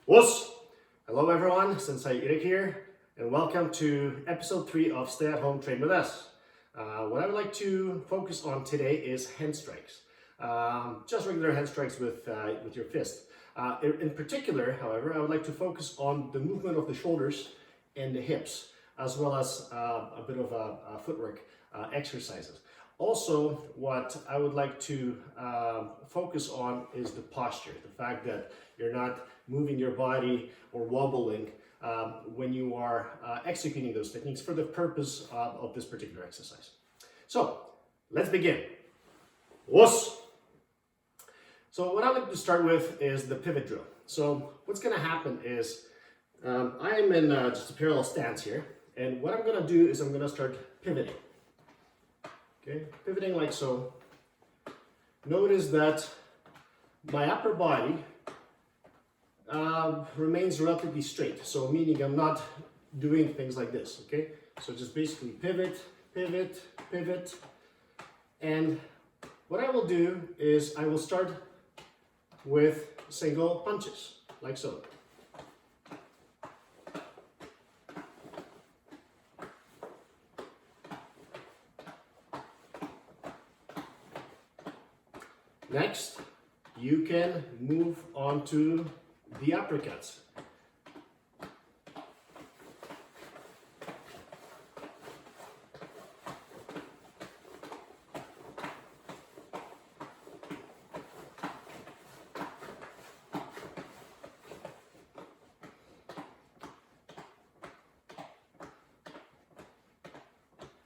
What's Hello everyone, Sensei Eric here, and welcome to episode 3 of Stay at Home Train with Us. What I would like to focus on today is hand strikes. Just regular hand strikes with your fist. In particular, however, I would like to focus on the movement of the shoulders and the hips, as well as a bit of footwork exercises. Also, what I would like to focus on is the posture, the fact that you're not moving your body or wobbling when you are executing those techniques for the purpose of this particular exercise. So, let's begin. Os. So what I'd like to start with is the pivot drill. So what's going to happen is I am in just a parallel stance here, and what I'm going to do is I'm going to start pivoting. Okay, pivoting like so. Notice that my upper body remains relatively straight, so meaning I'm not doing things like this, okay? So just basically pivot, pivot, pivot, and what I will do is I will start with single punches, like so. Next, you can move on to the uppercuts.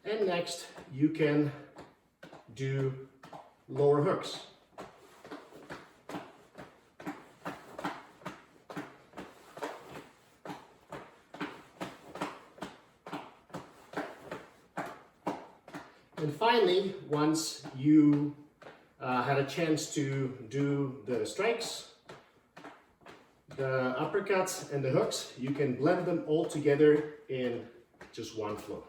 And next, you can do lower hooks. And finally, once you had a chance to do the strikes, the uppercuts, and the hooks, you can blend them all together in just one flow.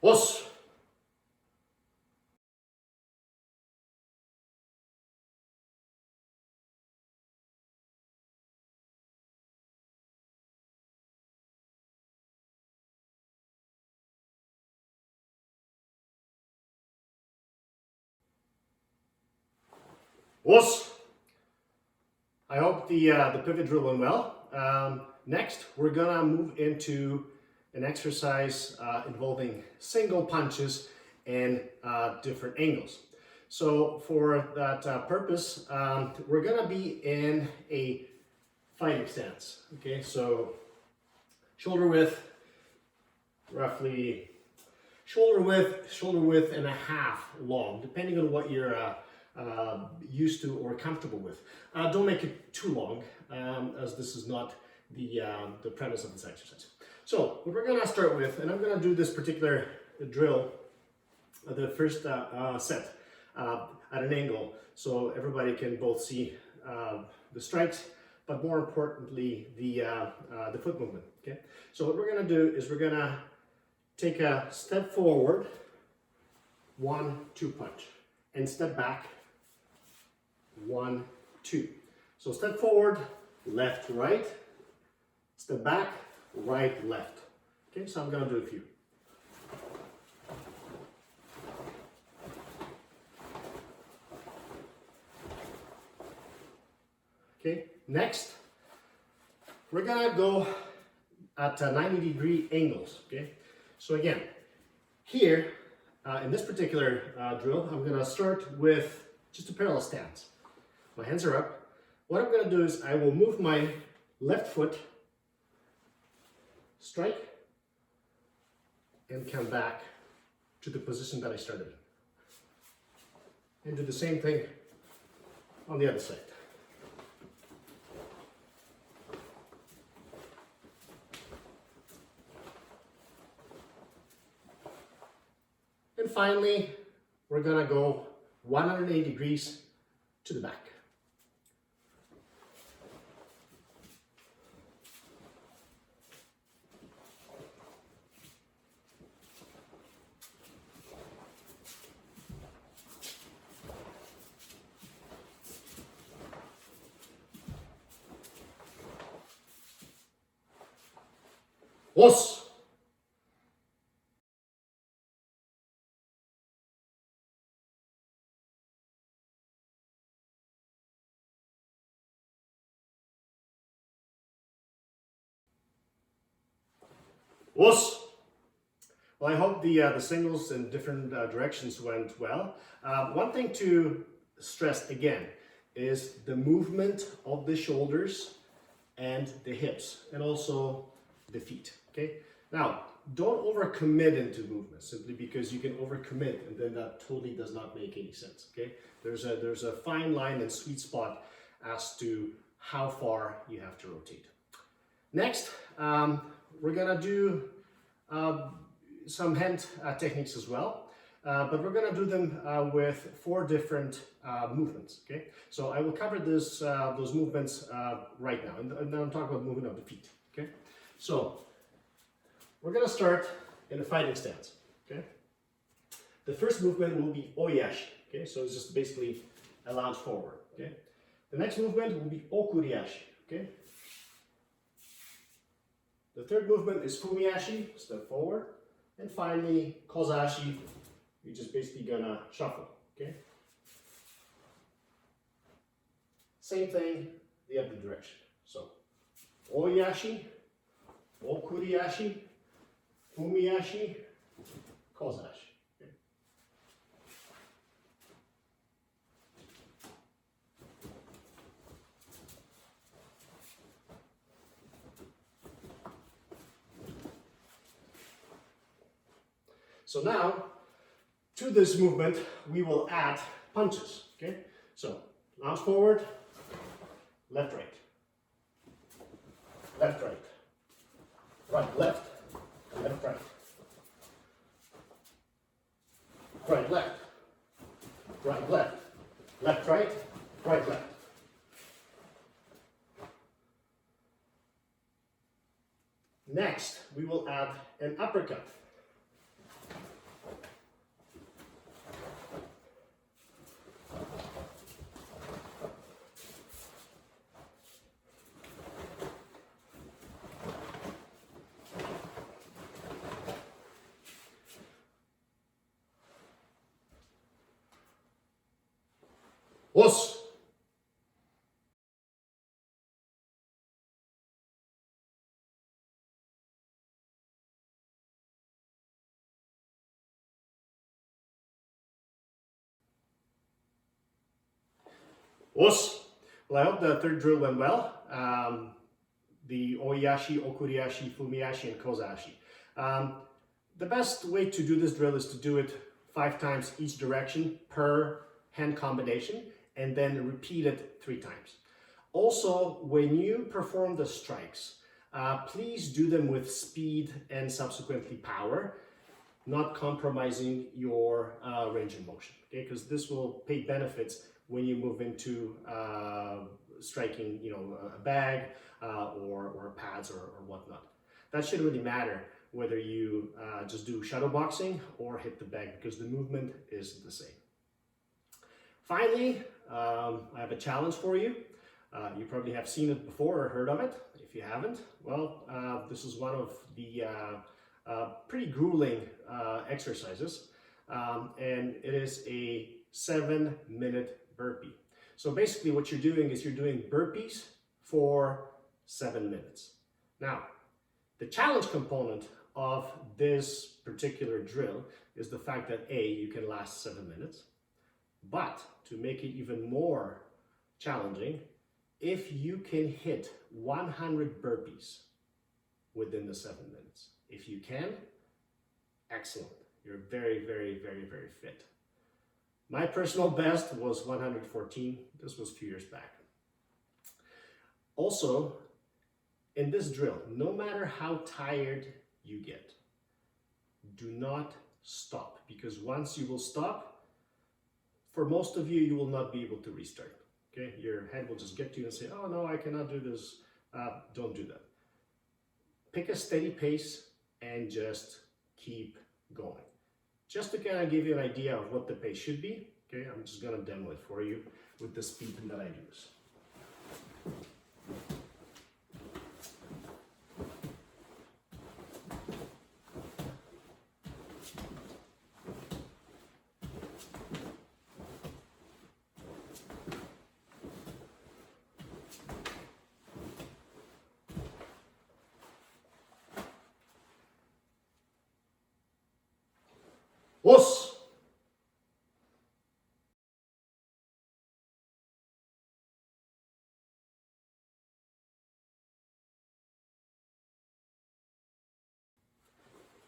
Os. Os. I hope the pivot drill went well. Next, we're gonna move into an exercise involving single punches and different angles. So for that purpose, we're gonna be in a fighting stance. Okay, so shoulder width, roughly shoulder width and a half long, depending on what you're used to or comfortable with. Don't make it too long, as this is not the premise of this exercise. So what we're gonna start with, and I'm gonna do this particular drill, the first set at an angle, so everybody can both see the strikes, but more importantly, the foot movement. Okay. So what we're gonna do is we're gonna take a step forward, 1, 2 punch, and step back, 1, 2. So step forward, left, right, step back, right, left. Okay, so I'm gonna do a few. Okay, next, we're gonna go at 90-degree angles. Okay, so again, here in this particular drill, I'm gonna start with just a parallel stance. My hands are up. What I'm gonna do is I will move my left foot, strike, and come back to the position that I started in. And do the same thing on the other side. And finally, we're gonna go 180 degrees to the back. Os! Os! Well, I hope the singles in different directions went well. One thing to stress again is the movement of the shoulders and the hips, and also the feet. Okay. Now, don't overcommit into movement simply because you can overcommit, and then that totally does not make any sense. Okay. There's a fine line and sweet spot as to how far you have to rotate. Next, we're gonna do some hand techniques as well, but we're gonna do them with 4 different movements. Okay, so I will cover this those movements right now, and then I'm talking about movement of the feet. Okay, so we're gonna start in a fighting stance. Okay, the first movement will be oyashi. Okay, so it's just basically a lounge forward. Okay, the next movement will be okuriashi. Okay. The third movement is fumiashi, step forward. And finally, kozashi, you're just basically gonna shuffle, okay? Same thing, the other direction. So, oyashi, okuriashi, fumiashi, kozashi. Okay? So now, to this movement, we will add punches, okay? So, lounge forward, left, right, left, right, right, left, left, right, right, left, right, left, left, right, right, left. Next, we will add an uppercut. Os! Os! Well, I hope the third drill went well. The oyashi, okuriashi, fumiashi, and kozashi. The best way to do this drill is to do it 5 times each direction per hand combination, and then repeat it 3 times. Also, when you perform the strikes, please do them with speed and subsequently power, not compromising your range of motion, okay? Because this will pay benefits when you move into striking, a bag or pads or whatnot. That shouldn't really matter whether you just do shadow boxing or hit the bag, because the movement is the same. Finally, I have a challenge for you. You probably have seen it before or heard of it. If you haven't, well, this is one of the pretty grueling exercises, and it is a 7-minute burpee. So basically what you're doing is you're doing burpees for 7 minutes. Now, the challenge component of this particular drill is the fact that A, you can last 7 minutes, but to make it even more challenging, if you can hit 100 burpees within the 7 minutes. If you can, excellent. You're very, very, very, very fit. My personal best was 114. This was a few years back. Also, in this drill, no matter how tired you get, do not stop, because once you will stop, for most of you, you will not be able to restart. Okay, your head will just get to you and say, oh no, I cannot do this. Don't do that. Pick a steady pace and just keep going. Just to kind of give you an idea of what the pace should be, okay, I'm just going to demo it for you with the speed that I use. Os!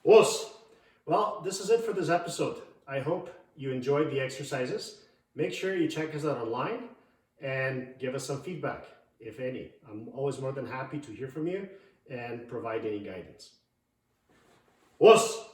Os! Well, this is it for this episode. I hope you enjoyed the exercises. Make sure you check us out online and give us some feedback, if any. I'm always more than happy to hear from you and provide any guidance. Os!